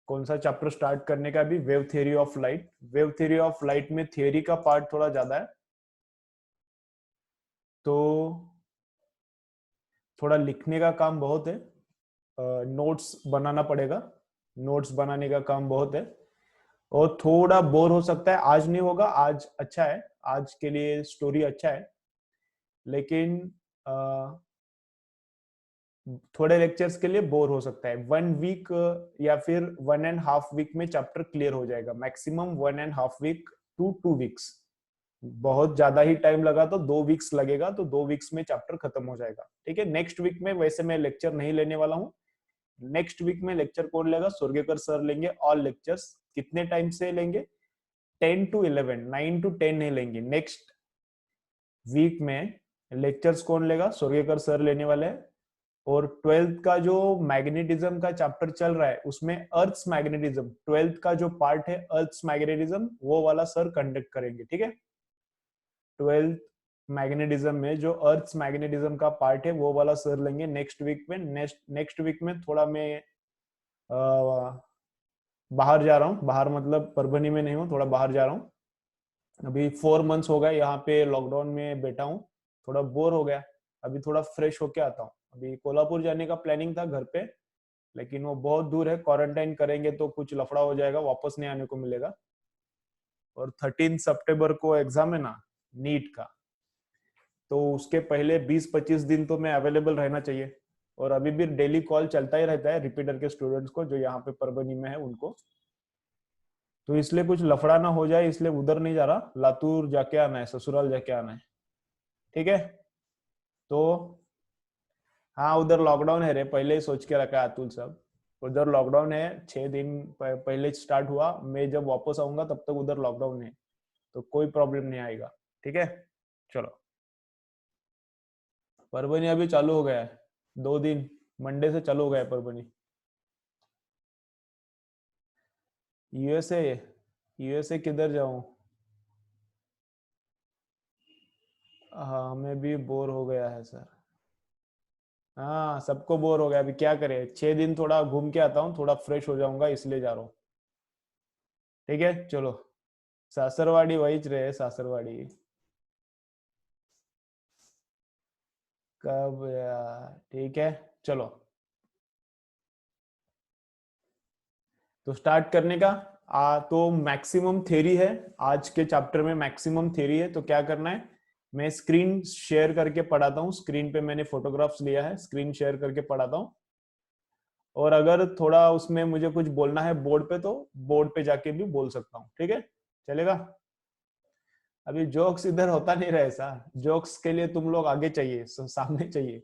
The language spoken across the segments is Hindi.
कौन सा चैप्टर स्टार्ट करने का? भी wave theory of light. Wave theory of light में थ्योरी का पार्ट थोड़ा ज्यादा है, तो थोड़ा लिखने का काम बहुत है, नोट्स बनाना पड़ेगा, नोट्स बनाने का काम बहुत है, और थोड़ा बोर हो सकता है। आज नहीं होगा, आज अच्छा है, आज के लिए स्टोरी अच्छा है, लेकिन थोड़े लेक्चर्स के लिए बोर हो सकता है। 1 वीक या फिर 1.5 वीक में चैप्टर क्लियर हो जाएगा, मैक्सिमम 1.5 वीक टू 2 वीक्स। बहुत ज्यादा ही टाइम लगा तो 2 वीक्स लगेगा, तो 2 वीक्स में चैप्टर खत्म हो जाएगा। ठीक है, नेक्स्ट वीक में वैसे मैं लेक्चर नहीं लेने वाला हूँ। नेक्स्ट वीक में लेक्चर कौन लेगा? सुरगेकर सर लेंगे ऑल लेक्चर्स। कितने टाइम से लेंगे? 10 to 11, 9 to 10 नहीं लेंगे। नेक्स्ट वीक में लेक्चर्स कौन लेगा? सुरगेकर सर लेने वाले हैं। और 12th का जो मैग्नेटिज्म का चैप्टर चल रहा है, उसमें अर्थ्स मैग्नेटिज्म, 12th का जो पार्ट है अर्थ्स मैग्नेटिज्म, वो वाला सर कंडक्ट करेंगे। ठीक है, 12th मैग्नेटिज्म में जो अर्थ्स मैग्नेटिज्म का पार्ट है वो वाला सर लेंगे नेक्स्ट वीक में। नेक्स्ट वीक में थोड़ा मैं बाहर जा रहा हूँ, बाहर मतलब परभनी में नहीं हूँ, थोड़ा बाहर जा रहा हूँ। अभी 4 मंथ्स हो गए यहाँ पे लॉकडाउन में बैठा हूँ, थोड़ा बोर हो गया, अभी थोड़ा फ्रेश होके आता हूँ। अभी कोल्हापुर जाने का प्लानिंग था घर पे, लेकिन वो बहुत दूर है, क्वारंटाइन करेंगे तो कुछ लफड़ा हो जाएगा, वापस नहीं आने को मिलेगा। और 13 सितंबर को एग्जाम है ना नीट का, तो उसके पहले 20-25 दिन तो मैं अवेलेबल रहना चाहिए। और अभी भी डेली कॉल चलता ही रहता है रिपीटर के स्टूडेंट्स को जो यहाँ पे परभनी में है उनको, तो इसलिए कुछ लफड़ा ना हो जाए, इसलिए उधर नहीं जा रहा, लातूर जाके आना है, ससुराल जाके आना है। ठीक है, तो हाँ उधर लॉकडाउन है रे, पहले ही सोच के रखा है अतुल सब। उधर लॉकडाउन है, 6 दिन पहले स्टार्ट हुआ, मैं जब वापस आऊंगा तब तक उधर लॉकडाउन है, तो कोई प्रॉब्लम नहीं आएगा। ठीक है, चलो। परभनी अभी चालू हो गया है, 2 दिन, मंडे से चालू हो गया है परभनी। यूएसए? यूएसए किधर जाऊं? हाँ हमें भी बोर हो गया है सर। हाँ सबको बोर हो गया, अभी क्या करें, 6 दिन थोड़ा घूम के आता हूँ, थोड़ा फ्रेश हो जाऊंगा, इसलिए जा रहा हूँ। ठीक है चलो। सासरवाड़ी वही रहे, सासरवाड़ी। कब यार, ठीक है चलो। तो स्टार्ट करने का तो मैक्सिमम थ्योरी है, आज के चैप्टर में मैक्सिमम थ्योरी है, तो क्या करना है, मैं स्क्रीन शेयर करके पढ़ाता हूँ, स्क्रीन पे मैंने फोटोग्राफ्स लिया है, स्क्रीन शेयर करके पढ़ाता हूँ। और अगर थोड़ा उसमें मुझे कुछ बोलना है बोर्ड पे, तो बोर्ड पे जाके भी बोल सकता हूँ। ठीक है, चलेगा। अभी जोक्स इधर होता नहीं रहा ऐसा, जोक्स के लिए तुम लोग आगे चाहिए, सामने चाहिए।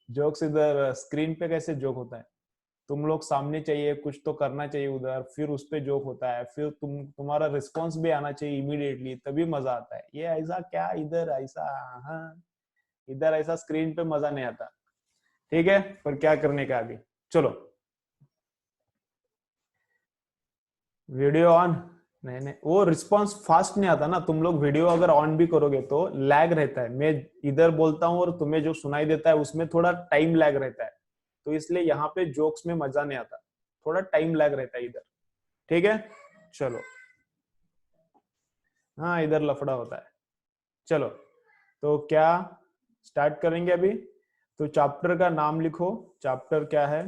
जोक्स इधर स्क्रीन पे कैसे जोक होता है? तुम लोग सामने चाहिए, कुछ तो करना चाहिए उधर, फिर उस पे जोक होता है, फिर तुम्हारा रिस्पॉन्स भी आना चाहिए इमीडिएटली, तभी मजा आता है। ये ऐसा क्या इधर ऐसा, हाँ इधर ऐसा स्क्रीन पे मजा नहीं आता। ठीक है, पर क्या करने का अभी, चलो। Video on? नहीं नहीं, वो रिस्पॉन्स फास्ट नहीं आता ना, तुम लोग वीडियो अगर ऑन भी करोगे तो लैग रहता है, मैं इधर बोलता हूँ और तुम्हें जो सुनाई देता है उसमें थोड़ा टाइम लैग रहता है, तो इसलिए यहाँ पे जोक्स में मजा नहीं आता, थोड़ा टाइम लैग रहता है इधर। ठीक है चलो। हाँ इधर लफड़ा होता है। चलो, तो क्या स्टार्ट करेंगे अभी? तो चैप्टर का नाम लिखो, चैप्टर क्या है?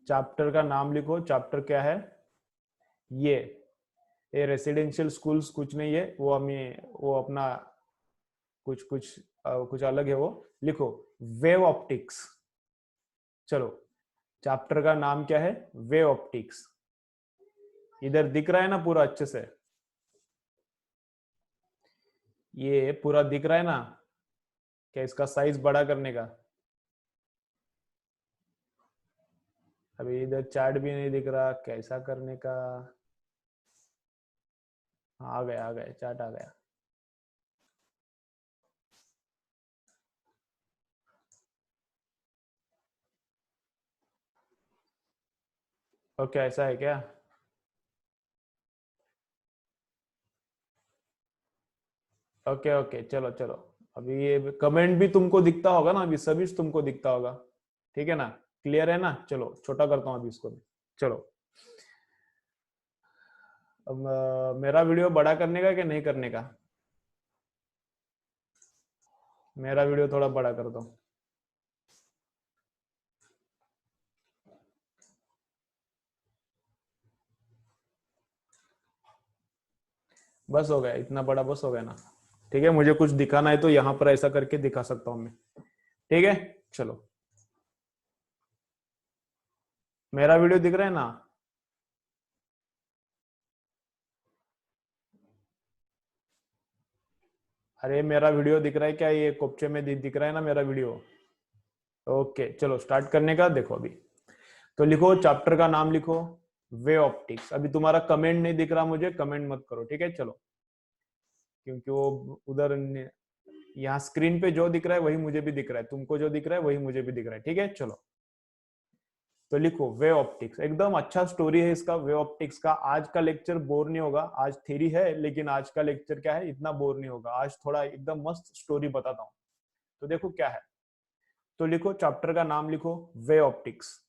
चैप्टर का नाम लिखो, चैप्टर क्या है? ये ये रेसिडेंशियल स्कूल्स कुछ नहीं है, वो हमें वो अपना कुछ कुछ कुछ अलग है, वो लिखो। Wave optics. चलो, चैप्टर का नाम क्या है? Wave optics. इधर दिख रहा है ना पूरा अच्छे से? ये पूरा दिख रहा है ना? क्या इसका साइज बड़ा करने का? अभी इधर चार्ट भी नहीं दिख रहा, कैसा करने का? हाँ, आ गया चार्ट आ गया। ओके ऐसा है क्या? ओके ओके चलो चलो। अभी ये कमेंट भी तुमको दिखता होगा ना, अभी सभी तुमको दिखता होगा, ठीक है ना, क्लियर है ना। चलो छोटा करता हूँ अभी इसको भी। चलो अब मेरा वीडियो बड़ा करने का कि नहीं करने का? मेरा वीडियो थोड़ा बड़ा कर दो। बस हो गया, इतना बड़ा बस हो गया ना। ठीक है, मुझे कुछ दिखाना है तो यहाँ पर ऐसा करके दिखा सकता हूँ मैं। ठीक है चलो, मेरा वीडियो दिख रहा है ना? अरे मेरा वीडियो दिख रहा है क्या? ये कोपचे में दिख रहा है ना मेरा वीडियो? ओके चलो स्टार्ट करने का। देखो अभी तो लिखो, चैप्टर का नाम लिखो, वे ऑप्टिक्स। अभी तुम्हारा कमेंट नहीं दिख रहा मुझे, कमेंट मत करो, ठीक है। चलो, क्योंकि वो उधर यहाँ स्क्रीन पे जो दिख रहा है वही मुझे भी दिख रहा है, तुमको जो दिख रहा है वही मुझे भी दिख रहा है, ठीक है। चलो तो लिखो वे ऑप्टिक्स। एकदम अच्छा स्टोरी है इसका, वे ऑप्टिक्स का। आज का लेक्चर बोर नहीं होगा, आज थ्योरी है लेकिन आज का लेक्चर क्या है, इतना बोर नहीं होगा। आज थोड़ा एकदम मस्त स्टोरी बताता हूँ। तो देखो क्या है, तो लिखो चैप्टर का नाम लिखो, वे ऑप्टिक्स।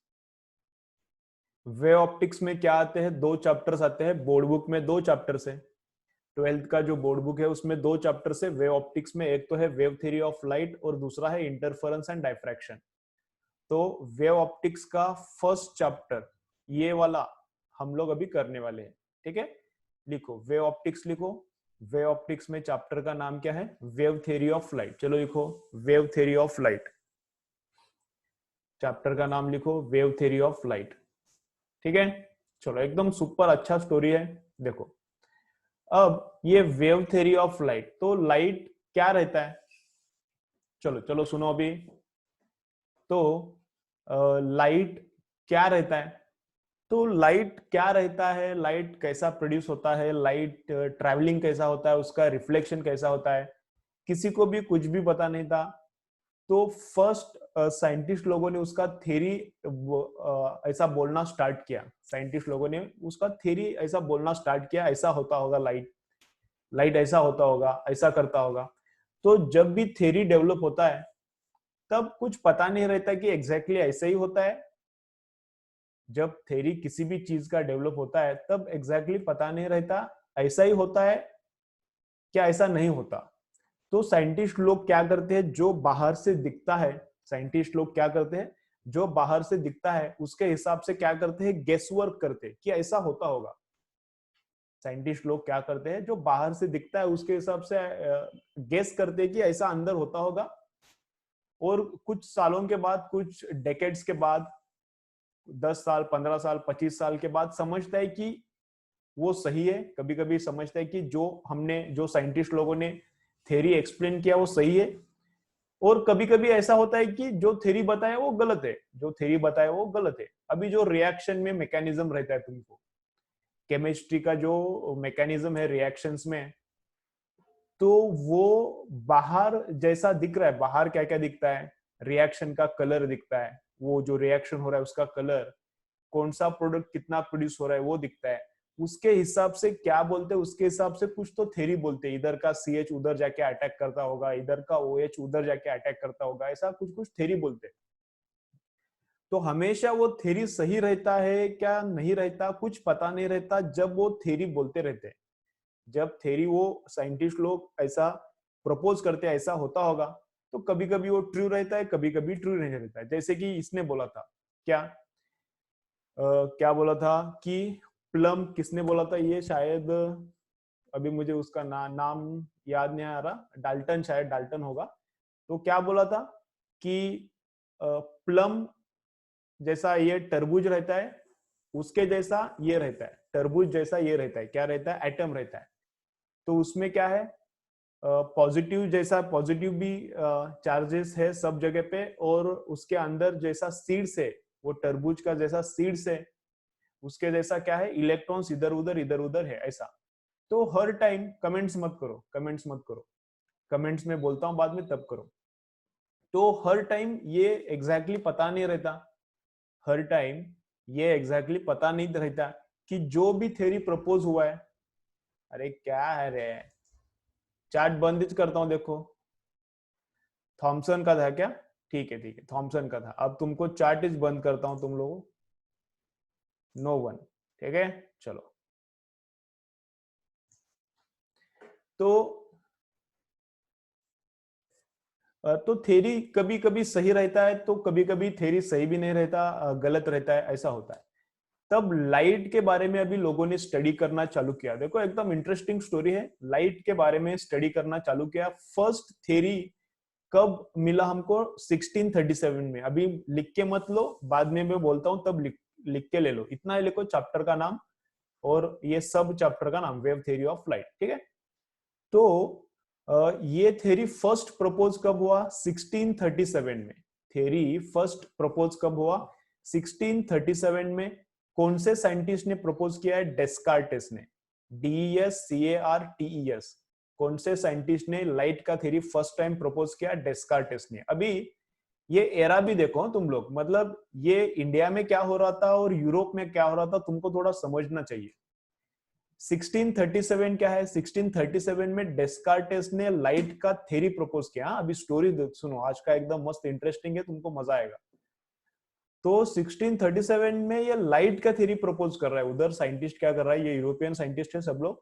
वे ऑप्टिक्स में क्या आते हैं, दो चैप्टर्स आते हैं बोर्ड बुक में, दो चैप्टर्स है। 12th का जो बोर्ड बुक है उसमें दो चैप्टर्स है वे ऑप्टिक्स में। एक तो है वेव थ्योरी ऑफ लाइट और दूसरा है इंटरफेरेंस एंड डायफ्रैक्शन। तो वेव ऑप्टिक्स का फर्स्ट चैप्टर ये वाला हम लोग अभी करने वाले हैं, ठीक है। लिखो वे ऑप्टिक्स, लिखो वे ऑप्टिक्स में चैप्टर का नाम क्या है, वेव थ्योरी ऑफ लाइट। चलो लिखो wave theory of light, chapter का नाम लिखो वेव थ्योरी ऑफ लाइट, ठीक है। चलो एकदम सुपर अच्छा स्टोरी है। देखो अब ये वेव थ्योरी ऑफ लाइट, तो लाइट क्या रहता है, चलो चलो सुनो अभी। तो लाइट क्या रहता है, तो लाइट क्या रहता है, लाइट कैसा प्रोड्यूस होता है, लाइट ट्रैवलिंग कैसा होता है, उसका रिफ्लेक्शन कैसा होता है, किसी को भी कुछ भी पता नहीं था। तो फर्स्ट साइंटिस्ट लोगों ने उसका थ्योरी ऐसा बोलना स्टार्ट किया। साइंटिस्ट लोगों ने उसका थ्योरी ऐसा बोलना स्टार्ट किया, ऐसा होता होगा लाइट, लाइट ऐसा होता होगा, ऐसा करता होगा। तो जब भी थ्योरी डेवलप होता है तब कुछ पता नहीं रहता कि एग्जैक्टली ऐसा ही होता है। जब थ्योरी किसी भी चीज का डेवलप होता है तब एग्जैक्टली पता नहीं रहता ऐसा ही होता है क्या ऐसा नहीं होता। तो साइंटिस्ट लोग क्या करते हैं, जो बाहर से दिखता है, साइंटिस्ट लोग क्या करते हैं, जो बाहर से दिखता है उसके हिसाब से क्या करते हैं, गेस वर्क करते हैं कि ऐसा होता होगा। साइंटिस्ट लोग क्या करते हैं, जो बाहर से दिखता है उसके हिसाब से गेस करते हैं कि ऐसा अंदर होता होगा। और कुछ सालों के बाद, कुछ डेकेड्स के बाद, 10 साल, 15 साल, 25 साल के बाद समझता है कि वो सही है। कभी कभी समझता है कि जो साइंटिस्ट लोगों ने थ्योरी एक्सप्लेन किया वो सही है। और कभी कभी ऐसा होता है कि जो थ्योरी बताया वो गलत है, जो थ्योरी बताया वो गलत है। अभी जो रिएक्शन में मैकेनिज्म रहता है, तुमको केमिस्ट्री का जो मैकेनिज्म है रिएक्शंस में, तो वो बाहर जैसा दिख रहा है, बाहर क्या क्या दिखता है, रिएक्शन का कलर दिखता है, वो जो रिएक्शन हो रहा है उसका कलर, कौन सा प्रोडक्ट कितना प्रोड्यूस हो रहा है वो दिखता है। उसके हिसाब से क्या बोलते हैं, उसके हिसाब से कुछ तो थ्योरी बोलते हैं, इधर का CH उधर जाके अटैक करता होगा, इधर का OH उधर जाके अटैक करता होगा, ऐसा कुछ कुछ थ्योरी बोलते हैं। तो हमेशा वो थ्योरी सही रहता है क्या नहीं रहता कुछ पता नहीं रहता, जब वो थ्योरी बोलते रहते हैं। जब थ्योरी वो साइंटिस्ट लोग ऐसा प्रपोज करते हैं ऐसा होता होगा, तो कभी कभी वो ट्रू रहता है, कभी कभी ट्रू नहीं रहता है। जैसे कि इसने बोला था क्या, क्या बोला था कि प्लम, किसने बोला था ये, शायद अभी मुझे उसका नाम याद नहीं आ रहा, डाल्टन, शायद डाल्टन होगा। तो क्या बोला था कि प्लम जैसा ये तरबूज रहता है, उसके जैसा ये रहता है, तरबूज जैसा ये रहता है, क्या रहता है, एटम रहता है। तो उसमें क्या है, पॉजिटिव जैसा, पॉजिटिव भी चार्जेस है सब जगह पे, और उसके अंदर जैसा सीड्स है, वो तरबूज का जैसा सीड्स है, उसके जैसा क्या है, इलेक्ट्रॉन्स इधर उधर है, ऐसा। तो हर टाइम कमेंट्स मत करो, कमेंट्स मत करो, कमेंट्स में बोलता हूं बाद में तब करो। तो हर टाइम ये एग्जैक्टली पता नहीं रहता, हर टाइम ये एग्जैक्टली पता नहीं रहता कि जो भी थ्योरी प्रपोज हुआ है, अरे क्या है रे, चार्ट बंद करता हूं देखो, थॉमसन का था क्या? ठीक है ठीक है, थॉमसन का था। अब तुमको चार्ट इज बंद करता हूं तुम लोगों, नो वन। ठीक है चलो। तो थ्योरी कभी कभी सही रहता है, तो कभी कभी थ्योरी सही भी नहीं रहता, गलत रहता है, ऐसा होता है। तब लाइट के बारे में अभी लोगों ने स्टडी करना चालू किया। देखो एकदम इंटरेस्टिंग स्टोरी है, लाइट के बारे में स्टडी करना चालू किया। फर्स्ट थ्योरी कब मिला हमको? 1637 में। अभी लिख के मत लो, बाद में मैं बोलता हूं तब लिख के ले लो। इतना ही लिखो चैप्टर का नाम और ये सब चैप्टर का नाम, वेव थ्योरी ऑफ लाइट। ठीक है। तो ये थ्योरी फर्स्ट प्रपोज कब हुआ? 1637 में। थ्योरी फर्स्ट प्रपोज कब हुआ? 1637 में। कौन से साइंटिस्ट ने प्रपोज किया है? डेस्कार्टेस ने। DESCARTES। कौन से साइंटिस्ट ने लाइट का थ्योरी फर्स्ट टाइम प्रपोज किया? डेस्कार्टेस ने। अभी ये एरा भी देखो तुम लोग, मतलब ये इंडिया में क्या हो रहा था और यूरोप में क्या हो रहा था, तुमको थोड़ा समझना चाहिए। 1637 क्या है? 1637 में डेस्कार्टेस ने लाइट का थ्योरी प्रपोज किया। अभी स्टोरी सुनो, आज का एकदम मस्त इंटरेस्टिंग है, तुमको मजा आएगा। तो 1637 में ये लाइट का थ्योरी प्रपोज कर रहा है। उधर साइंटिस्ट क्या कर रहा है? ये यूरोपियन साइंटिस्ट है सब लोग।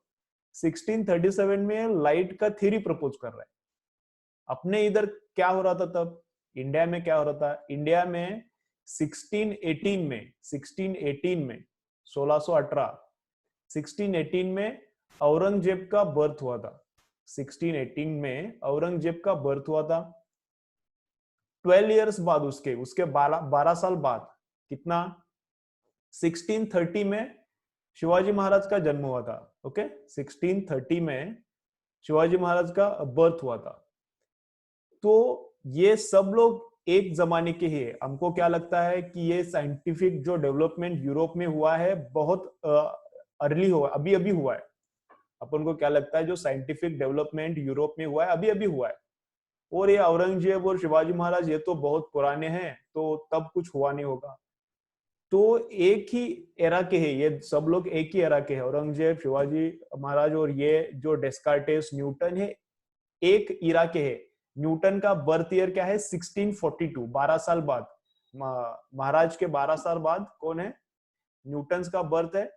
1637 में लाइट का थ्योरी प्रपोज कर रहा है। अपने इधर क्या हो रहा था तब? इंडिया में क्या हो रहा था? इंडिया में 1618 में 1618 में 1618 1618 में औरंगजेब का बर्थ हुआ था। 1618 में औरंगजेब का बर्थ हुआ था। 12 इयर्स बाद, उसके 12 साल बाद, कितना? 1630 में शिवाजी महाराज का जन्म हुआ था। ओके, 1630 में शिवाजी महाराज का बर्थ हुआ था। तो ये सब लोग एक जमाने के ही है। हमको क्या लगता है कि ये साइंटिफिक जो डेवलपमेंट यूरोप में हुआ है बहुत अर्ली हुआ, अभी अभी हुआ है। अपन को क्या लगता है जो साइंटिफिक डेवलपमेंट यूरोप में हुआ है अभी अभी हुआ है, और ये औरंगजेब और शिवाजी महाराज ये तो बहुत पुराने हैं, तो तब कुछ हुआ नहीं होगा। तो एक ही एरा के हैं ये सब लोग, एक ही एरा के हैं, औरंगजेब, शिवाजी महाराज और ये जो डेस्कार्टेस, न्यूटन है, एक इरा के हैं। न्यूटन का बर्थ ईयर क्या है? 1642, 12 साल बाद। महाराज के 12 साल बाद कौन है? न्यूटन का बर्थ है,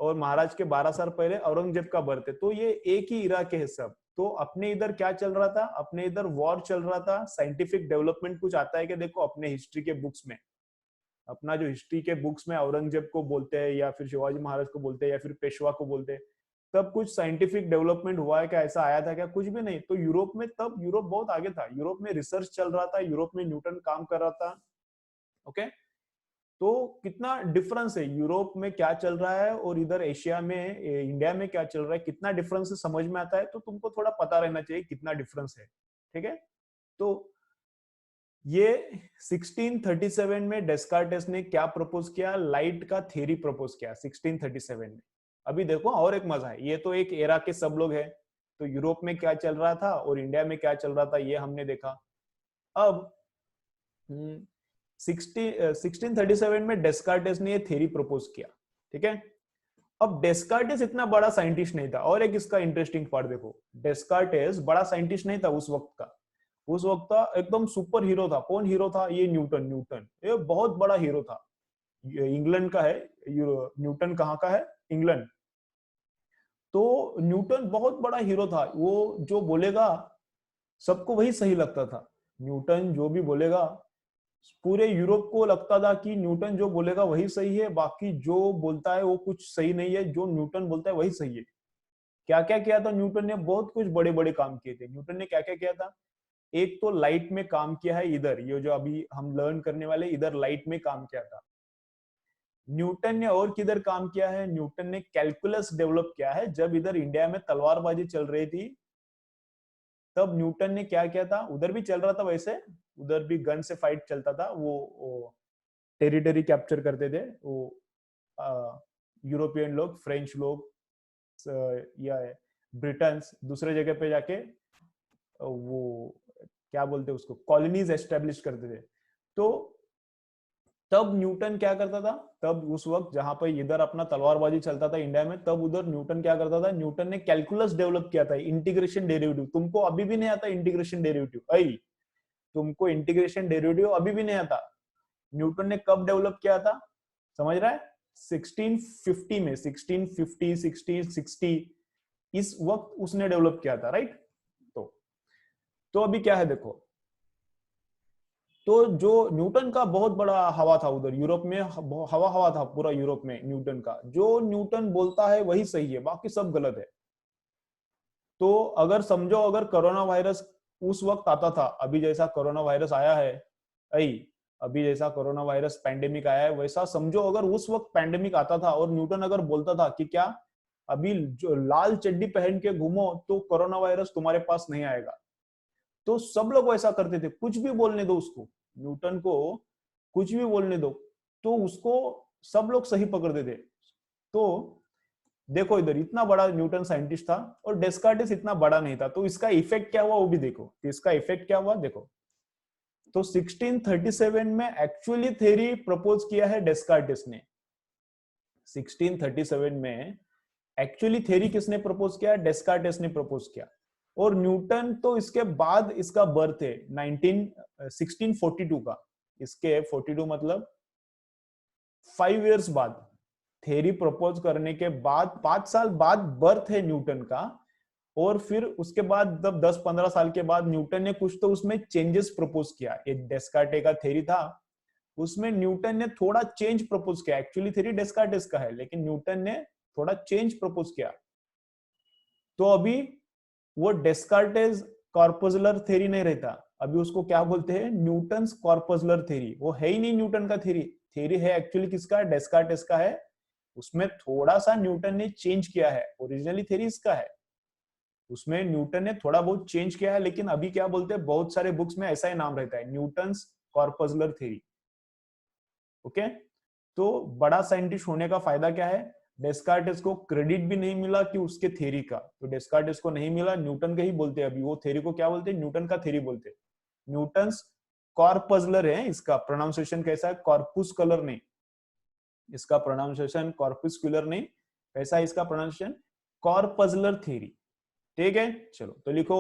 और महाराज के 12 साल पहले औरंगजेब का बर्थ है। तो ये एक ही इरा के है सब। तो अपने इधर क्या चल रहा था? अपने इधर वॉर चल रहा था। साइंटिफिक डेवलपमेंट कुछ आता है कि देखो अपने हिस्ट्री के बुक्स में, अपना जो हिस्ट्री के बुक्स में औरंगजेब को बोलते हैं या फिर शिवाजी महाराज को बोलते हैं या फिर पेशवा को बोलते हैं, तब कुछ साइंटिफिक डेवलपमेंट हुआ है क्या? ऐसा आया था क्या? कुछ भी नहीं। तो यूरोप में, तब यूरोप बहुत आगे था, यूरोप में रिसर्च चल रहा था, यूरोप में न्यूटन काम कर रहा था। ओके, तो कितना डिफरेंस है यूरोप में क्या चल रहा है और इधर एशिया में, इंडिया में क्या चल रहा है, कितना डिफरेंस है समझ में आता है। तो तुमको थोड़ा पता रहना चाहिए कितना डिफरेंस है। ठीक है। तो ये 1637 में डेस्कार्टेस ने क्या प्रपोज किया? लाइट का थ्योरी प्रपोज किया 1637 में। अभी देखो और एक मजा है, ये तो एक एरा के सब लोग हैं, तो यूरोप में क्या चल रहा था और इंडिया में क्या चल रहा था ये हमने देखा। अब 1637 में डेस्कार्टेस ने ये थ्योरी प्रपोज किया। ठीक है। अब डेस्कार्टेस इतना बड़ा साइंटिस्ट नहीं था, और एक इसका इंटरेस्टिंग पार्ट देखो, डेस्कार्टेस बड़ा साइंटिस्ट नहीं था उस वक्त का। उस वक्त का एकदम सुपर हीरो था। कौन हीरो था? ये न्यूटन। न्यूटन ये बहुत बड़ा हीरो था, इंग्लैंड का है। न्यूटन कहाँ का है? इंग्लैंड। तो न्यूटन बहुत बड़ा हीरो था। वो जो बोलेगा सबको वही सही लगता था। न्यूटन जो भी बोलेगा, पूरे यूरोप को लगता था कि न्यूटन जो बोलेगा वही सही है, बाकी जो बोलता है वो कुछ सही नहीं है, जो न्यूटन बोलता है वही सही है। क्या क्या किया था न्यूटन ने? बहुत कुछ बड़े बड़े काम किए थे न्यूटन ने। क्या क्या किया था? एक तो लाइट में काम किया है, इधर ये जो अभी हम लर्न करने वाले, इधर लाइट में काम किया था न्यूटन ने। और किधर काम किया है? न्यूटन ने कैलकुलस डेवलप किया है। जब इधर इंडिया में तलवारबाजी चल रही थी, तब न्यूटन ने क्या किया था? उधर भी चल रहा था वैसे, उधर भी गन से फाइट चलता था। वो टेरिटरी कैप्चर करते थे वो यूरोपियन लोग, फ्रेंच लोग या ब्रिटन दूसरे जगह पे जाके वो क्या बोलते हैं उसको, कॉलोनीज एस्टेब्लिश करते थे। तो तब न्यूटन क्या करता था? तब उस वक्त जहां पर इधर अपना तलवारबाजी चलता था इंडिया में, तब उधर न्यूटन क्या करता था? न्यूटन ने कैलकुलस डेवलप किया था, इंटीग्रेशन डेरिवेटिव। तुमको अभी भी नहीं आता इंटीग्रेशन डेरिवेटिव? तुमको इंटीग्रेशन डेरिवेटिव अभी भी नहीं आता। न्यूटन ने कब डेवलप किया था, समझ रहा है? 1650 में, 1650 1660 इस वक्त उसने डेवलप किया था, राइट। तो अभी क्या है देखो, तो जो न्यूटन का बहुत बड़ा हवा था उधर यूरोप में, हवा हवा था पूरा यूरोप में न्यूटन का। जो न्यूटन बोलता है वही सही है, बाकी सब गलत है। तो अगर समझो, अगर कोरोना वायरस उस वक्त आता था, अभी जैसा कोरोना वायरस आया है, अभी जैसा कोरोना वायरस पैंडेमिक आया है, वैसा समझो अगर उस वक्त पैंडेमिक आता था और न्यूटन अगर बोलता था कि क्या अभी जो लाल चड्डी पहन के घूमो तो कोरोना वायरस तुम्हारे पास नहीं आएगा, तो सब लोग वैसा करते थे। कुछ भी बोलने दो उसको, न्यूटन को कुछ भी बोलने दो, तो उसको सब लोग सही पकड़ते थे। तो देखो इधर इतना बड़ा न्यूटन साइंटिस्ट था और डेस्कार्टिस इतना बड़ा नहीं था, तो इसका इफेक्ट क्या हुआ वो भी देखो। इसका इफेक्ट क्या हुआ देखो, तो 1637 में एक्चुअली थ्योरी प्रपोज किया है डेस्कार्टिस ने। 1637 में एक्चुअली थ्योरी किसने प्रपोज किया? डेस्कार्टिस ने प्रपोज किया। और न्यूटन तो इसके बाद इसका बर्थ है 1642 का। इसके 42 मतलब 5 इयर्स बाद, थ्योरी प्रपोज करने के बाद 5 साल बाद बर्थ है न्यूटन का। और फिर उसके बाद जब 10-15 साल के बाद न्यूटन ने कुछ तो उसमें चेंजेस प्रपोज किया। ये डेस्कार्टे का थ्योरी था, उसमें न्यूटन ने थोड़ा चेंज प्रपोज किया। एक्चुअली थ्योरी डेस्कार्टेस का है, लेकिन न्यूटन ने थोड़ा चेंज प्रपोज किया। तो अभी वो डेस्कार्टेस कॉर्पस्कुलर थ्योरी नहीं रहता, अभी उसको क्या बोलते हैं? Newton's corpuscular theory. वो है ही नहीं न्यूटन का थ्योरी, थ्योरी है एक्चुअली किसका? डेस्कार्टेस का है। उसमें थोड़ा सा न्यूटन ने चेंज किया है, ओरिजिनली थ्योरी इसका है, उसमें न्यूटन ने थोड़ा बहुत चेंज किया है। लेकिन अभी क्या बोलते हैं, बहुत सारे बुक्स में ऐसा ही नाम रहता है, न्यूटन्स कॉर्पस्कुलर थ्योरी। ओके, तो बड़ा साइंटिस्ट होने का फायदा क्या है? डेस्कार्टिस को क्रेडिट भी नहीं मिला कि उसके थ्योरी का, तो डेस्कार्टिस को नहीं मिला, न्यूटन का ही बोलते हैं। अभी वो थ्योरी को क्या बोलते हैं? न्यूटन का थ्योरी बोलते हैं। न्यूटन्स कॉर्पस्कुलर है, इसका प्रोनाउंसिएशन कैसा है? कॉर्पुस्कुलर नहीं, इसका प्रोनाउंसिएशन कॉर्पुस्कुलर नहीं, कैसा है इसका प्रोनाउंसिएशन? Corpuscular theory. ठीक है, चलो तो लिखो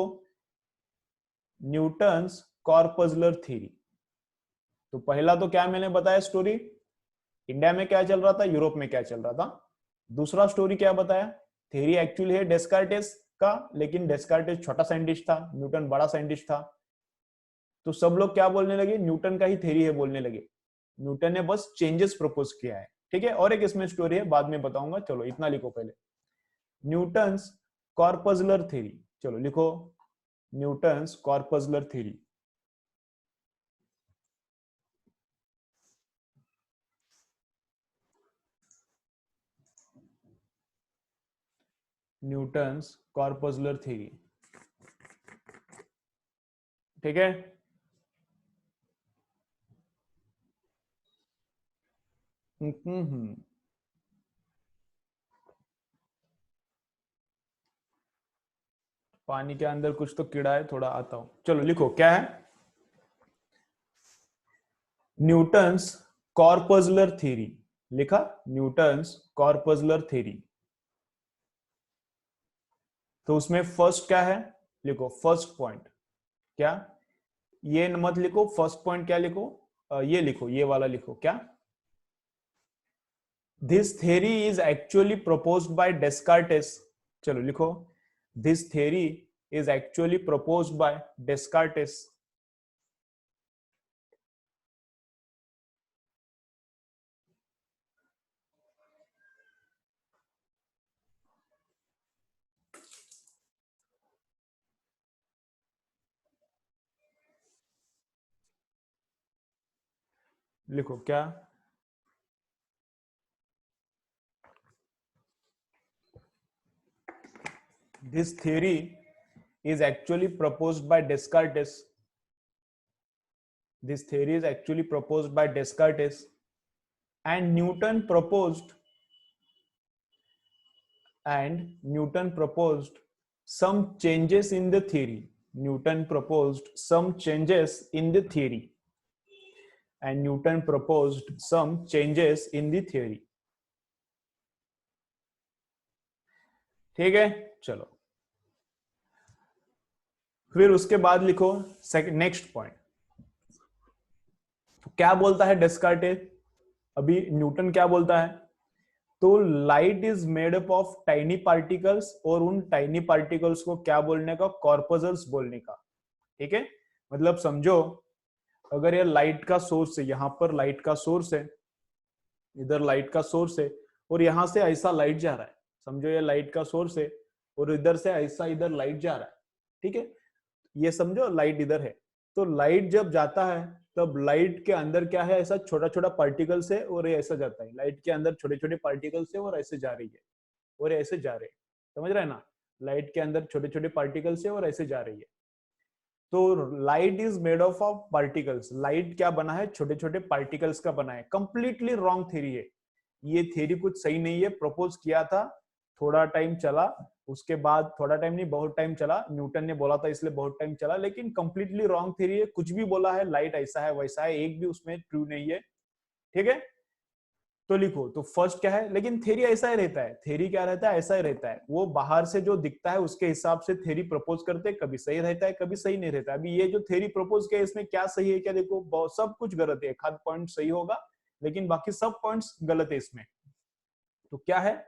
न्यूटन्स कॉर्पस्कुलर थ्योरी। तो पहला तो क्या मैंने बताया स्टोरी, इंडिया में क्या चल रहा था, यूरोप में क्या चल रहा था। दूसरा स्टोरी क्या बताया? थ्योरी एक्चुअली है डेस्कार्टेस का, लेकिन डेस्कार्टेस छोटा साइंटिस्ट था, न्यूटन बड़ा साइंटिस्ट था। तो सब लोग क्या बोलने लगे? न्यूटन का ही थ्योरी है बोलने लगे, न्यूटन ने बस चेंजेस प्रपोज किया है। ठीक है, और एक इसमें स्टोरी है, बाद में बताऊंगा। चलो इतना लिखो पहले, न्यूटन्स कॉर्पस्कुलर थ्योरी। चलो लिखो Newton's corpuscular theory. Newton's corpuscular theory. ठीक है, पानी के अंदर कुछ तो कीड़ा है, थोड़ा आता हूं। चलो लिखो क्या है, न्यूटन्स कॉर्पस्कुलर थ्योरी। लिखा न्यूटन्स कॉर्पस्कुलर थ्योरी। तो उसमें फर्स्ट क्या है, लिखो फर्स्ट पॉइंट क्या, ये मत लिखो फर्स्ट पॉइंट, क्या लिखो, ये लिखो, ये वाला लिखो क्या, this theory is actually proposed by Descartes. चलो लिखो this theory is actually proposed by Descartes. लिखो क्या, this theory is actually proposed by Descartes. This theory is actually proposed by Descartes, and Newton proposed some changes in the theory. Newton proposed some changes in the theory, and Newton proposed some changes in the theory. ठीक है, चलो फिर उसके बाद लिखो नेक्स्ट पॉइंट, तो क्या बोलता है डेस्कार्टेस, अभी न्यूटन क्या बोलता है, तो light is made up of tiny particles, और उन टाइनी पार्टिकल्स को क्या बोलने का, कॉर्पसल्स बोलने का। ठीक है, मतलब समझो अगर ये लाइट का सोर्स है, यहां पर लाइट का सोर्स है, इधर लाइट का सोर्स है, और यहां से ऐसा लाइट जा रहा है, समझो ये लाइट का सोर्स है और इधर से ऐसा इधर लाइट जा रहा है। ठीक है, ये समझो लाइट इधर है, तो लाइट जब जाता है तब लाइट के अंदर क्या है, ऐसा छोटा छोटा पार्टिकल्स है और ये ऐसा जाता है, लाइट के अंदर छोटे छोटे पार्टिकल्स है और ऐसे जा रही है, और ऐसे जा रहे हैं, समझ रहे हैं ना, लाइट के अंदर छोटे छोटे पार्टिकल्स है और ऐसे जा रही है। तो light is made of particles, light क्या बना है, छोटे छोटे पार्टिकल्स का बना है। कंप्लीटली रॉन्ग थ्योरी है, ये थ्योरी कुछ सही नहीं है। प्रपोज किया था, थोड़ा टाइम चला, उसके बाद थोड़ा टाइम नहीं बहुत टाइम चला, न्यूटन ने बोला था इसलिए बहुत टाइम चला, लेकिन कंप्लीटली रॉन्ग थ्योरी है। कुछ भी बोला है, लाइट ऐसा है वैसा है, एक भी उसमें ट्रू नहीं है। ठीक है, तो लिखो, तो फर्स्ट क्या है, लेकिन थ्योरी ऐसा ही रहता है, थ्योरी क्या रहता है, ऐसा ही रहता है, वो बाहर से जो दिखता है उसके हिसाब से थ्योरी प्रपोज करते हैं, कभी सही रहता है कभी सही नहीं रहता है। अभी ये जो थ्योरी प्रपोज किया इसमें क्या सही है क्या, देखो सब कुछ गलत है, एक आध पॉइंट सही होगा लेकिन बाकी सब पॉइंट्स गलत है इसमें। तो क्या है,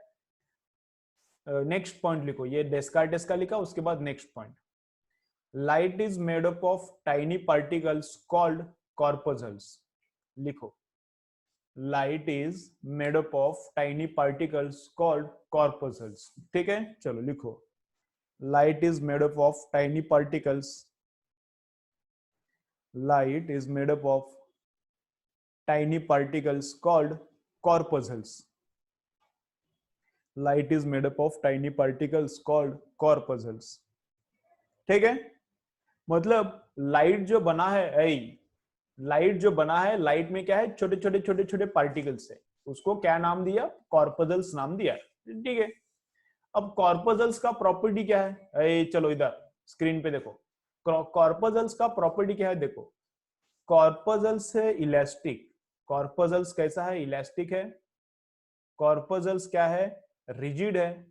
नेक्स्ट पॉइंट लिखो, ये डेस्कार्टेस का लिखा, उसके बाद next point, light is made up of tiny particles called corpuscles. लिखो, light is made up of tiny particles called corpuscles. ठीक है, चलो लिखो, light is made up of tiny particles, light is made up of tiny particles called corpuscles, light is made up of tiny particles called corpuscles. ठीक है, मतलब लाइट जो बना है, लाइट जो बना है, लाइट में क्या है, छोटे छोटे छोटे छोटे पार्टिकल्स है, उसको क्या नाम दिया, कॉर्पसल्स नाम दिया। ठीक है, अब कॉर्पसल्स का प्रॉपर्टी क्या है, चलो इधर स्क्रीन पे देखो, कॉर्पसल्स का प्रॉपर्टी क्या है, देखो, कॉर्पसल्स है इलास्टिक, कॉर्पसल्स कैसा है, इलास्टिक है, कॉर्पसल्स क्या है, रिजिड है,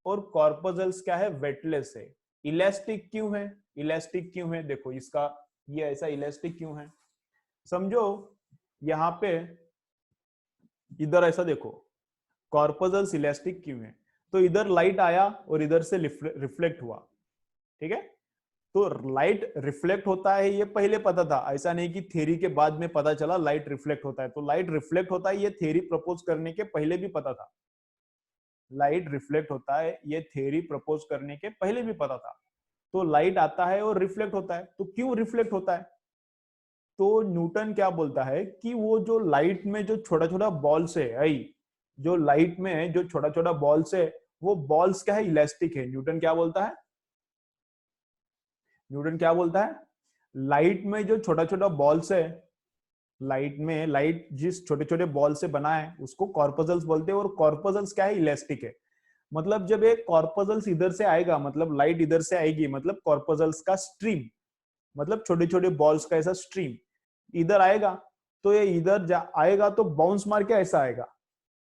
और कॉर्पसल्स क्या है, वेटलेस है। इलास्टिक क्यों है, इलास्टिक क्यों है, देखो इसका ये ऐसा इलास्टिक क्यों है, समझो यहाँ पे इधर ऐसा देखो, कॉर्पसल्स इलास्टिक क्यों है, तो इधर लाइट आया और इधर से रिफ्लेक्ट हुआ। ठीक है, तो लाइट रिफ्लेक्ट होता है ये पहले पता था, ऐसा नहीं कि थ्योरी के बाद में पता चला लाइट रिफ्लेक्ट होता है, तो लाइट रिफ्लेक्ट होता है ये थ्योरी प्रपोज करने के पहले भी पता था, लाइट रिफ्लेक्ट होता है ये थ्योरी प्रपोज करने के पहले भी पता था। तो लाइट आता है और रिफ्लेक्ट होता है, तो क्यों रिफ्लेक्ट होता है, तो न्यूटन क्या बोलता है कि वो जो लाइट में जो छोटा छोटा बॉल्स है, जो लाइट में जो छोटा छोटा बॉल्स है, वो बॉल्स क्या है, इलास्टिक है। न्यूटन क्या बोलता है, न्यूटन क्या बोलता है, लाइट में जो छोटा छोटा बॉल्स है, लाइट में, लाइट जिस छोटे छोटे बॉल से बना है उसको कॉर्पसल्स बोलते हैं, और कॉर्पसल्स क्या है, इलास्टिक है। मतलब जब एक कॉर्पसल्स इधर से आएगा, मतलब लाइट इधर से आएगी, मतलब कॉर्पसल्स का स्ट्रीम, मतलब छोटे छोटे बॉल्स का ऐसा स्ट्रीम इधर आएगा, तो ये इधर आएगा तो बाउंस मार के ऐसा आएगा,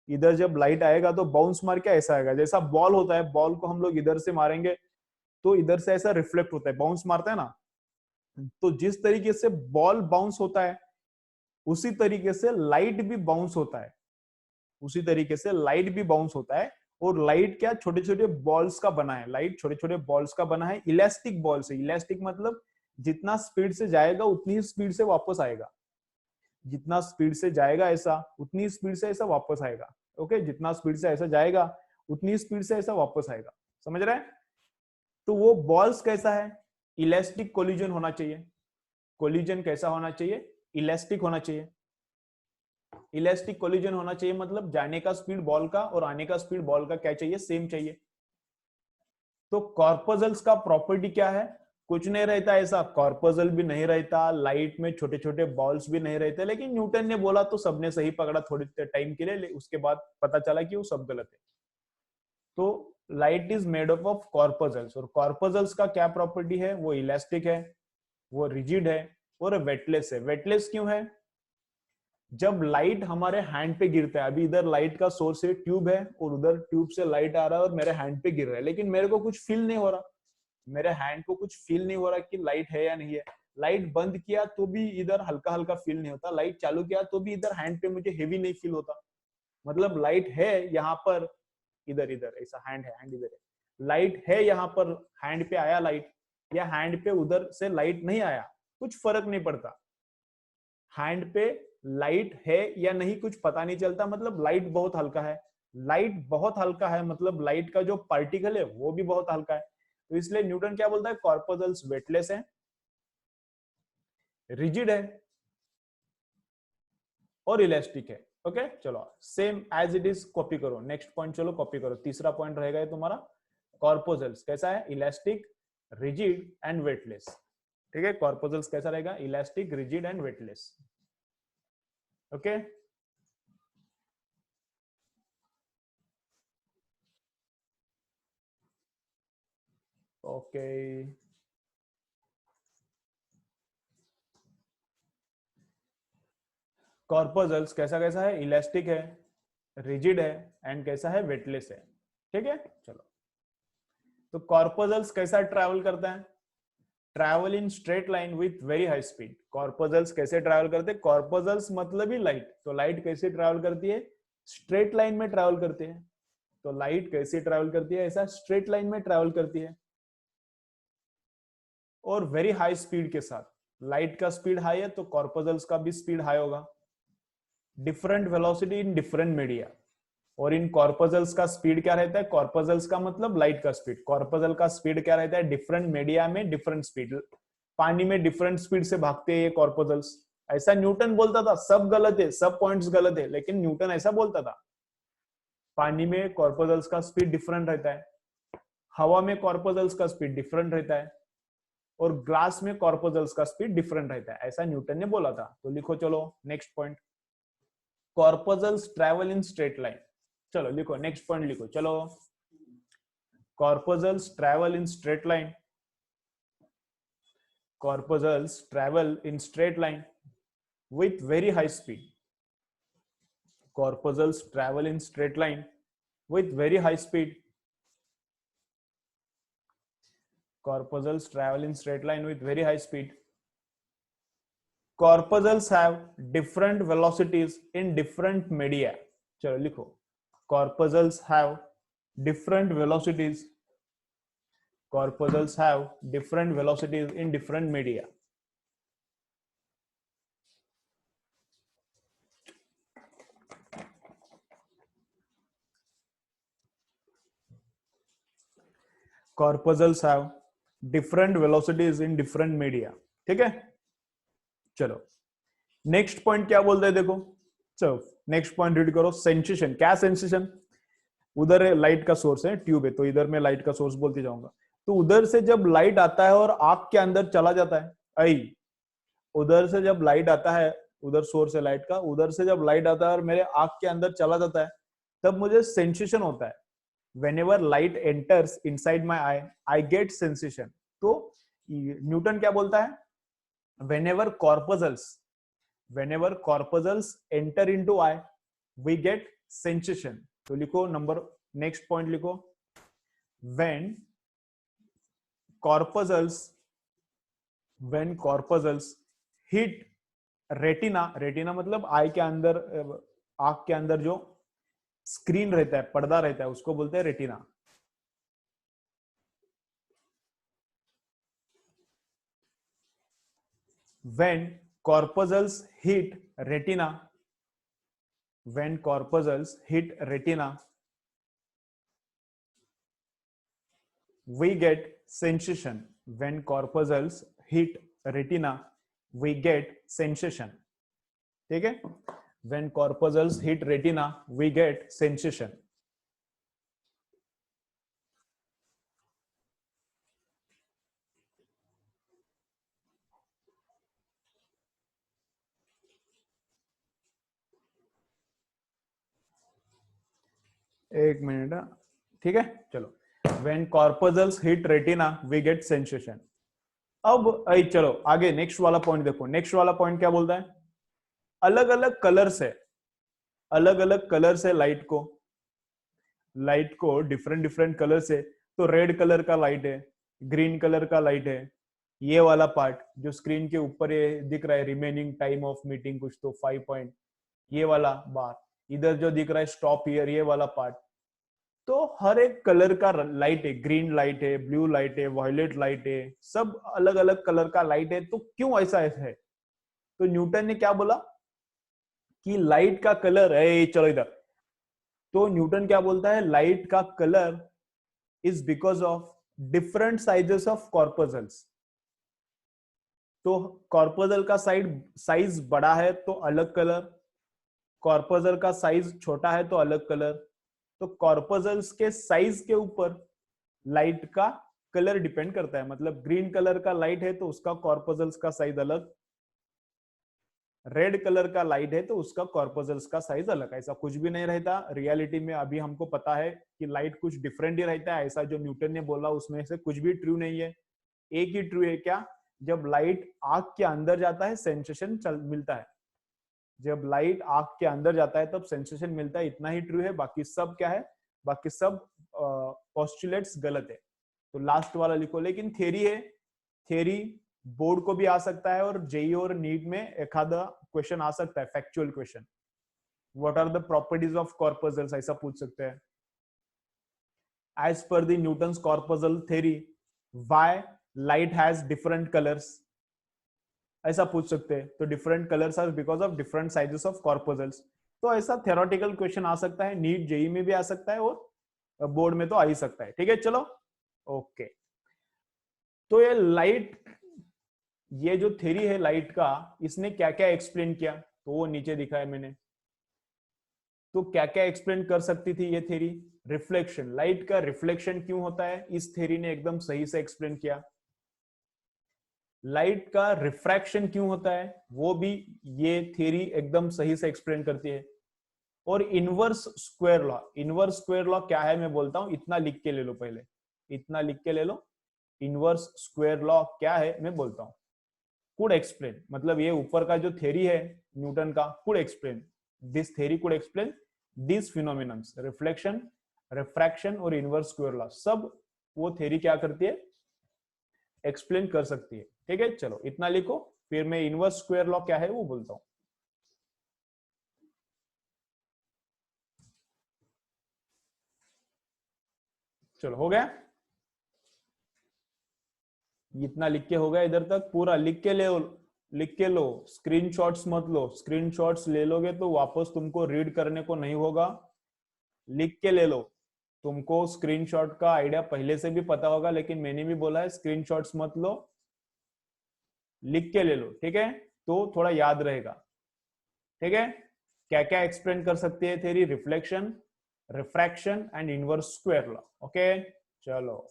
इधर जब लाइट आएगा तो बाउंस मार के ऐसा आएगा, जैसा बॉल होता है, बॉल को हम लोग इधर से मारेंगे तो इधर से ऐसा रिफ्लेक्ट होता है, बाउंस मारता है ना, तो जिस तरीके से बॉल बाउंस होता है उसी तरीके से लाइट भी बाउंस होता है, उसी तरीके से लाइट भी बाउंस होता है। और लाइट क्या, छोटे छोटे बॉल्स का बना है, लाइट छोटे छोटे बॉल्स का बना है, इलास्टिक बॉल्स है। इलास्टिक मतलब जितना स्पीड से जाएगा उतनी ही स्पीड से वापस आएगा, जितना स्पीड से जाएगा ऐसा उतनी स्पीड से ऐसा वापस आएगा। ओके, जितना स्पीड से ऐसा जाएगा उतनी स्पीड से ऐसा वापस आएगा, समझ रहे हैं। तो वो बॉल्स कैसा है, इलास्टिक कोलिजन होना चाहिए। कोलिजन कैसा होना चाहिए, इलास्टिक होना चाहिए। इलास्टिक कोलिजन होना चाहिए मतलब जाने का स्पीड बॉल का और आने का स्पीड बॉल का क्या चाहिए, सेम चाहिए। तो कॉर्पसल्स का प्रॉपर्टी क्या है, कुछ नहीं रहता ऐसा, कॉर्पसल भी नहीं रहता, लाइट में छोटे छोटे बॉल्स भी नहीं रहते, लेकिन न्यूटन ने बोला तो सबने सही पकड़ा थोड़ी टाइम के लिए, उसके बाद पता चला कि वो सब गलत है। तो light is made up of corpuscles, और कॉर्पसल्स का क्या प्रॉपर्टी है, वो इलास्टिक है, वो रिजिड है, और वेटलेस है। वेटलेस क्यों है, जब लाइट हमारे हैंड पे गिरता है, अभी इधर लाइट का सोर्स है, ट्यूब है, और उधर ट्यूब से लाइट आ रहा है और मेरे हैंड पे गिर रहा है, लेकिन मेरे को कुछ फील नहीं हो रहा, मेरे हैंड को कुछ फील नहीं हो रहा कि लाइट है या नहीं है, लाइट बंद किया तो भी इधर हल्का हल्का फील नहीं होता, लाइट चालू किया तो भी इधर हैंड पे मुझे हेवी नहीं फील होता। मतलब लाइट है यहाँ पर, इधर इधर ऐसा हैंड है, हैंड इधर है, लाइट है यहाँ पर, हैंड पे आया लाइट, या हैंड पे उधर से लाइट नहीं आया, कुछ फर्क नहीं पड़ता। हैंड पे लाइट है या नहीं कुछ पता नहीं चलता, मतलब लाइट बहुत हल्का है। लाइट बहुत हल्का है मतलब लाइट का जो पार्टिकल है वो भी बहुत हल्का है। तो इसलिए न्यूटन क्या बोलता है, कॉर्पस्कल्स वेटलेस है, रिजिड है और इलास्टिक है। ओके चलो same as it is copy करो, नेक्स्ट पॉइंट चलो कॉपी करो, तीसरा पॉइंट रहेगा ये तुम्हारा। कॉर्पस्कल्स कैसा है, इलास्टिक, रिजिड एंड वेटलेस। ठीक है, कॉर्पस्कल्स कैसा रहेगा, elastic, rigid and weightless. Okay okay corpuscles कैसा कैसा है, इलास्टिक है, रिजिड है एंड कैसा है, वेटलेस है। ठीक है चलो, तो कॉर्पस्कल्स कैसा ट्रैवल करता है, travel in straight line with very high speed. Corpuscles कैसे ट्रैवल करते हैं, कॉर्पस्कल्स मतलब ही लाइट, तो लाइट कैसे ट्रैवल करती है, स्ट्रेट लाइन में ट्रैवल करती है। तो लाइट कैसे ट्रैवल करती है, ऐसा स्ट्रेट लाइन में ट्रैवल करती है और वेरी हाई स्पीड के साथ। लाइट का स्पीड हाई है तो कॉर्पस्कल्स का भी स्पीड हाई होगा। Different velocity in different media, और इन कॉर्पस्कल्स का स्पीड क्या रहता है, कॉर्पस्कल्स का मतलब लाइट का स्पीड, कॉर्पस्कल का स्पीड क्या रहता है, डिफरेंट मीडिया में डिफरेंट स्पीड, पानी में डिफरेंट स्पीड से भागते हैं ये कॉर्पस्कल्स। ऐसा न्यूटन बोलता था, सब गलत है, सब पॉइंट्स गलत है, लेकिन न्यूटन ऐसा बोलता था। पानी में कॉर्पस्कल्स का स्पीड डिफरेंट रहता है, हवा में कॉर्पस्कल्स का स्पीड डिफरेंट रहता है, और ग्लास में कॉर्पस्कल्स का स्पीड डिफरेंट रहता है, ऐसा न्यूटन ने बोला था। तो लिखो चलो next point, corpuscles travel in straight line. चलो लिखो नेक्स्ट पॉइंट लिखो चलो, corpuscles travel in straight line, corpuscles travel in straight line with very high speed, corpuscles travel in straight line with very high speed, corpuscles travel in straight line with very high speed, corpuscles have different velocities in different media। चलो लिखो, corpuscles have different velocities, corpuscles have different velocities in different media। corpuscles have different velocities in different media। ठीक है चलो नेक्स्ट पॉइंट क्या बोलते हैं देखो, चलो नेक्स्ट पॉइंट रीड करो, सेंसेशन। क्या सेंसेशन, उधर लाइट का सोर्स है, ट्यूब है, तो इधर मैं लाइट का सोर्स बोलते जाऊंगा। तो उधर से जब लाइट आता है और आंख के अंदर चला जाता है, आई उधर से जब लाइट आता है, उधर सोर्स है लाइट का, उधर से जब लाइट आता है और मेरे आंख के अंदर चला जाता है, तब मुझे सेंसेशन होता है। whenever light enters inside my eye I get sensation। तो न्यूटन क्या बोलता है, whenever corpuscles enter into eye we get sensation। तो लिखो नंबर, नेक्स्ट पॉइंट लिखो, when corpuscles hit retina, retina मतलब आई के अंदर, आंख के अंदर जो स्क्रीन रहता है, पर्दा रहता है, उसको बोलते हैं retina. when corpuscles hit retina, when corpuscles hit retina we get sensation, when corpuscles hit retina we get sensation। ठीक है, when corpuscles hit retina we get sensation। एक मिनट, ठीक है चलो, when corpuscles hit retina we get sensation। अब चलो आगे नेक्स्ट वाला पॉइंट देखो, नेक्स्ट वाला पॉइंट क्या बोलता है, अलग अलग कलर से, अलग अलग कलर से लाइट को डिफरेंट डिफरेंट कलर से, तो रेड कलर का लाइट है, ग्रीन कलर का लाइट है, ये वाला पार्ट जो स्क्रीन के ऊपर ये दिख रहा है, रिमेनिंग टाइम ऑफ मीटिंग कुछ तो 5 पॉइंट, ये वाला बार, इधर जो दिख रहा है स्टॉप हियर, ये वाला पार्ट। तो हर एक कलर का लाइट है, ग्रीन लाइट है, ब्लू लाइट है, वायलेट लाइट है, सब अलग अलग कलर का लाइट है। तो क्यों ऐसा है? तो न्यूटन ने क्या बोला कि लाइट का कलर है, चलो इधर, तो न्यूटन क्या बोलता है, लाइट का colour is because of different sizes of corpuscles. तो कॉर्पसल का साइज बड़ा है तो अलग कलर, कॉर्पसल का साइज छोटा है तो अलग कलर। तो कॉर्पसल्स के साइज के ऊपर लाइट का कलर डिपेंड करता है। मतलब ग्रीन कलर का लाइट है तो उसका कॉर्पसल्स का साइज अलग, रेड कलर का लाइट है तो उसका कॉर्पसल्स का साइज अलग। ऐसा कुछ भी नहीं रहता रियलिटी में। अभी हमको पता है कि लाइट कुछ डिफरेंट ही रहता है, ऐसा जो न्यूटन ने बोला उसमें से कुछ भी ट्रू नहीं है। एक ही ट्रू है क्या, जब लाइट आंख के अंदर जाता है सेंसेशन मिलता है। जब लाइट आंख के अंदर जाता है तब सेंसेशन मिलता है, इतना ही ट्रू है। बाकी सब क्या है, बाकी सब पोस्टुलेट्स गलत है। तो लास्ट वाला लिखो। लेकिन थ्योरी है, थ्योरी बोर्ड को भी आ सकता है और जेई और नीट में एक आधा क्वेश्चन आ सकता है, factual question. What are the properties of corpuscles, ऐसा पूछ सकते हैं। As per the Newton's corpuscle theory why light has different colours, ऐसा पूछ सकते हैं। तो different colours are because of different sizes of corpuscles. तो ऐसा थ्योरेटिकल क्वेश्चन आ सकता है, नीट जेई में भी आ सकता है और बोर्ड में तो आ ही सकता है। ठीक है, चलो ओके। तो ये लाइट, ये जो थ्योरी है लाइट का, इसने क्या क्या एक्सप्लेन किया, तो वो नीचे दिखा है मैंने। तो क्या क्या एक्सप्लेन कर सकती थी ये थ्योरी? रिफ्लेक्शन, लाइट का रिफ्लेक्शन क्यों होता है, इस थ्योरी ने एकदम सही से एक्सप्लेन किया। लाइट का रिफ्रैक्शन क्यों होता है, वो भी ये थ्योरी एकदम सही से एक्सप्लेन करती है। और inverse square law, inverse square law क्या है मैं बोलता हूं, इतना लिख के ले लो पहले, इतना लिख के ले लो। इनवर्स स्क्वायर लॉ क्या है मैं बोलता हूं। कुड एक्सप्लेन, मतलब ये ऊपर का जो थ्योरी है न्यूटन का, could explain this theory, could explain this phenomenons, reflection, refraction और इनवर्स स्क्वायर लॉ, सब वो थ्योरी क्या करती है, एक्सप्लेन कर सकती है। ठीक है, चलो इतना लिखो, फिर मैं इनवर्स स्क्वायर लॉ क्या है वो बोलता हूं। चलो हो गया, इतना लिख के हो गया इधर तक, पूरा लिख के ले, लिख के लो, स्क्रीनशॉट्स मत लो। स्क्रीनशॉट्स ले लोगे तो वापस तुमको रीड करने को नहीं होगा, लिख के ले लो। तुमको स्क्रीनशॉट का आइडिया पहले से भी पता होगा, लेकिन मैंने भी बोला है स्क्रीनशॉट्स मत लो, लिख के ले लो। ठीक है, तो थोड़ा याद रहेगा। ठीक है, क्या क्या एक्सप्लेन कर सकती है theory, reflection, refraction and inverse square law. Okay, चलो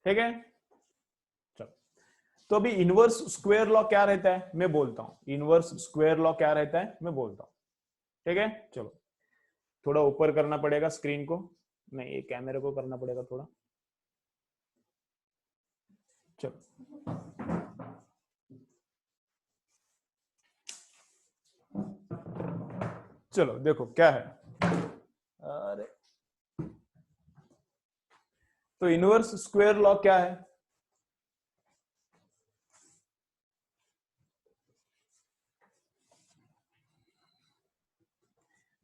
ठीक है, चलो। तो अभी इनवर्स स्क्वायर लॉ क्या रहता है मैं बोलता हूं, इनवर्स स्क्वायर लॉ क्या रहता है मैं बोलता हूं। ठीक है, चलो थोड़ा ऊपर करना पड़ेगा स्क्रीन को, नहीं ये कैमरे को करना पड़ेगा थोड़ा। चलो चलो देखो क्या है। अरे, तो इनवर्स स्क्वायर लॉ क्या है,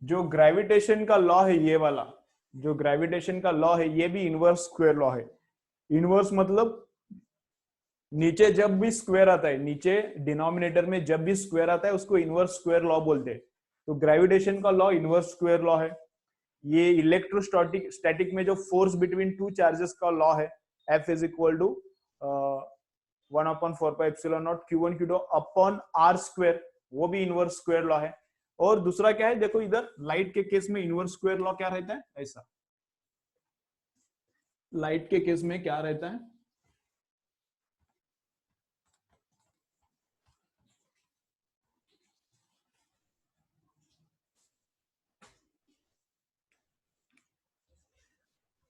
जो ग्रेविटेशन का लॉ है ये वाला, जो ग्रेविटेशन का लॉ है ये भी इनवर्स स्क्वायर लॉ है। इनवर्स मतलब नीचे जब भी स्क्वायर आता है, नीचे डिनोमिनेटर में जब भी स्क्वायर आता है उसको इनवर्स स्क्वायर लॉ बोलते हैं। तो ग्रेविटेशन का लॉ इनवर्स स्क्वायर लॉ है। ये इलेक्ट्रोस्टैटिक स्टैटिक में जो फोर्स बिटवीन टू चार्जेस का लॉ है, F is equal to 1/4πε0 Q1 Q2 upon R square, वो भी इनवर्स स्क्वायर लॉ है। और दूसरा क्या है, देखो इधर लाइट के केस में इनवर्स स्क्वायर लॉ क्या रहता है, ऐसा लाइट के केस में क्या रहता है,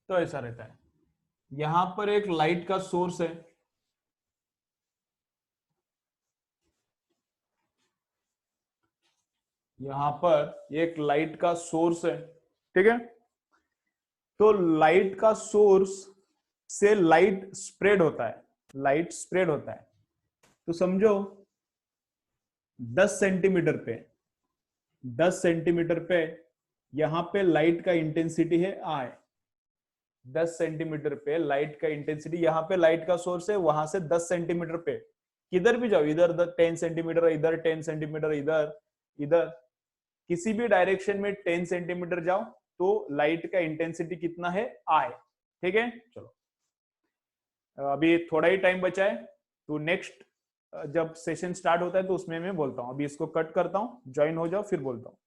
तो ऐसा रहता है। यहां पर एक लाइट का सोर्स है, यहां पर एक लाइट का सोर्स है। ठीक है, तो लाइट का सोर्स से लाइट स्प्रेड होता है, लाइट स्प्रेड होता है। तो समझो 10 सेंटीमीटर पे, 10 सेंटीमीटर पे यहां पे लाइट का इंटेंसिटी है आई। 10 सेंटीमीटर पे लाइट का इंटेंसिटी, यहां पे लाइट का सोर्स है, वहां से 10 सेंटीमीटर पे किधर भी जाओ, इधर 10 सेंटीमीटर, इधर 10 सेंटीमीटर, इधर इधर किसी भी डायरेक्शन में 10 सेंटीमीटर जाओ तो लाइट का इंटेंसिटी कितना है आई। ठीक है, चलो अभी थोड़ा ही टाइम बचा है, तो नेक्स्ट जब सेशन स्टार्ट होता है तो उसमें मैं बोलता हूँ। अभी इसको कट करता हूँ, ज्वाइन हो जाओ फिर बोलता हूँ।